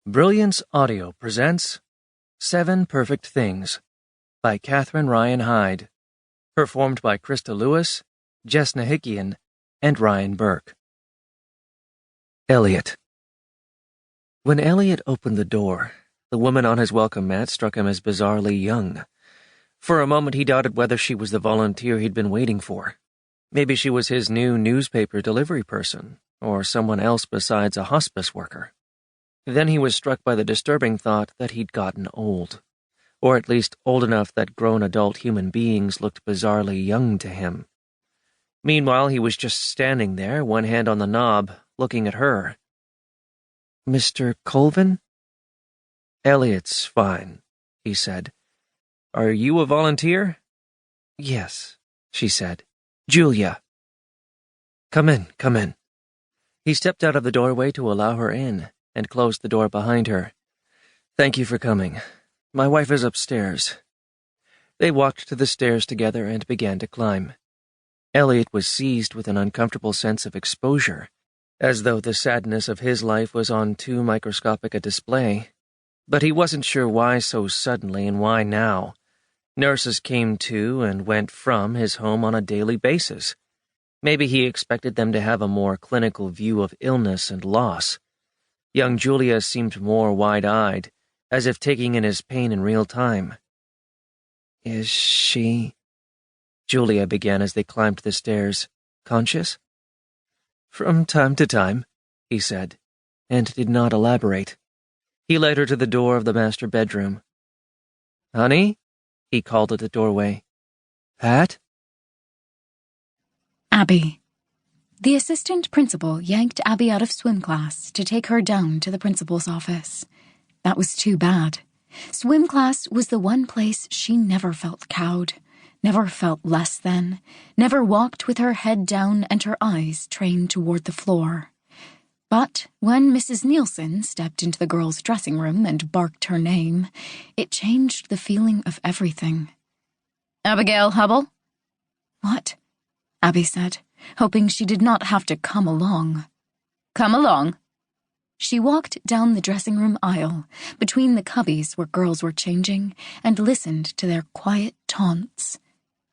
Brilliance Audio presents 7 Perfect Things by Catherine Ryan Hyde, performed by Christa Lewis, Jess Nahikian, and Ryan Burke. Elliot. When Elliot opened the door, the woman on his welcome mat struck him as bizarrely young. For a moment he doubted whether she was the volunteer he'd been waiting for. Maybe she was his new newspaper delivery person, or someone else besides a hospice worker. Then he was struck by the disturbing thought that he'd gotten old, or at least old enough that grown adult human beings looked bizarrely young to him. Meanwhile, he was just standing there, one hand on the knob, looking at her. "Mr. Colvin?" "Elliot's fine," he said. "Are you a volunteer?" "Yes," she said. "Julia." Come in. He stepped out of the doorway to allow her in, and closed the door behind her. "Thank you for coming. My wife is upstairs." They walked to the stairs together and began to climb. Elliot was seized with an uncomfortable sense of exposure, as though the sadness of his life was on too microscopic a display. But he wasn't sure why so suddenly and why now. Nurses came to and went from his home on a daily basis. Maybe he expected them to have a more clinical view of illness and loss. Young Julia seemed more wide-eyed, as if taking in his pain in real time. "Is she—" Julia began as they climbed the stairs. "Conscious?" "From time to time," he said, and did not elaborate. He led her to the door of the master bedroom. "Honey?" he called at the doorway. "Pat?" Abby. The assistant principal yanked Abby out of swim class to take her down to the principal's office. That was too bad. Swim class was the one place she never felt cowed, never felt less than, never walked with her head down and her eyes trained toward the floor. But when Mrs. Nielsen stepped into the girls' dressing room and barked her name, it changed the feeling of everything. "Abigail Hubble?" "What?" Abby said, hoping she did not have to come along. "Come along." She walked down the dressing room aisle, between the cubbies where girls were changing, and listened to their quiet taunts.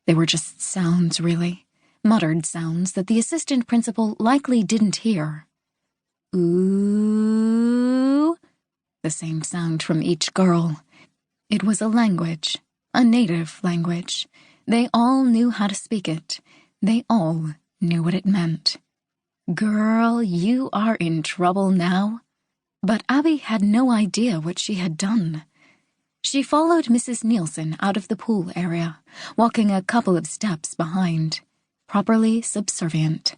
They were just sounds, really, muttered sounds that the assistant principal likely didn't hear. "Ooh," the same sound from each girl. It was a language, a native language. They all knew how to speak it. They all knew what it meant. "Girl, you are in trouble now." But Abby had no idea what she had done. She followed Mrs. Nielsen out of the pool area, walking a couple of steps behind, properly subservient.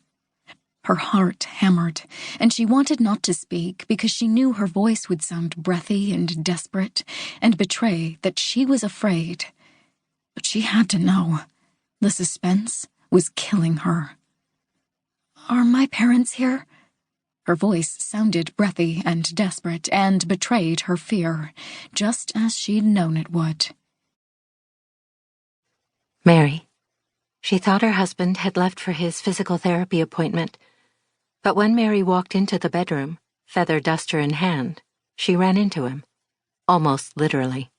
Her heart hammered, and she wanted not to speak because she knew her voice would sound breathy and desperate and betray that she was afraid. But she had to know. The suspense was killing her. "Are my parents here?" Her voice sounded breathy and desperate and betrayed her fear, just as she'd known it would. Mary. She thought her husband had left for his physical therapy appointment, but when Mary walked into the bedroom, feather duster in hand, she ran into him, almost literally.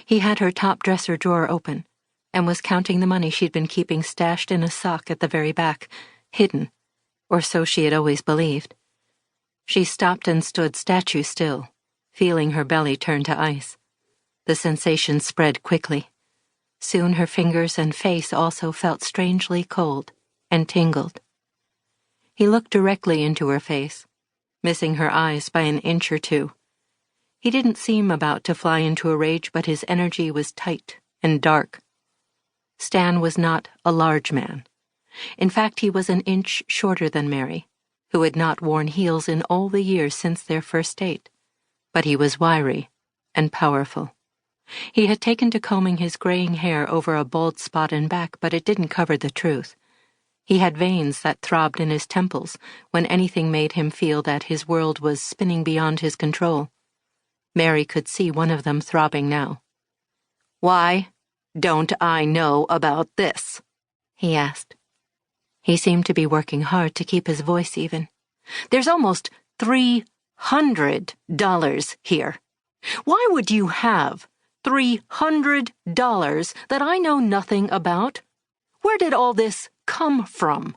He had her top dresser drawer open and was counting the money she'd been keeping stashed in a sock at the very back, hidden, or so she had always believed. She stopped and stood statue still, feeling her belly turn to ice. The sensation spread quickly. Soon her fingers and face also felt strangely cold and tingled. He looked directly into her face, missing her eyes by an inch or two. He didn't seem about to fly into a rage, but his energy was tight and dark. Stan was not a large man. In fact, he was an inch shorter than Mary, who had not worn heels in all the years since their first date. But he was wiry and powerful. He had taken to combing his graying hair over a bald spot in back, but it didn't cover the truth. He had veins that throbbed in his temples when anything made him feel that his world was spinning beyond his control. Mary could see one of them throbbing now. "Why don't I know about this?" he asked. He seemed to be working hard to keep his voice even. "There's almost 3 $300 here. Why would you have $300 that I know nothing about? Where did all this come from?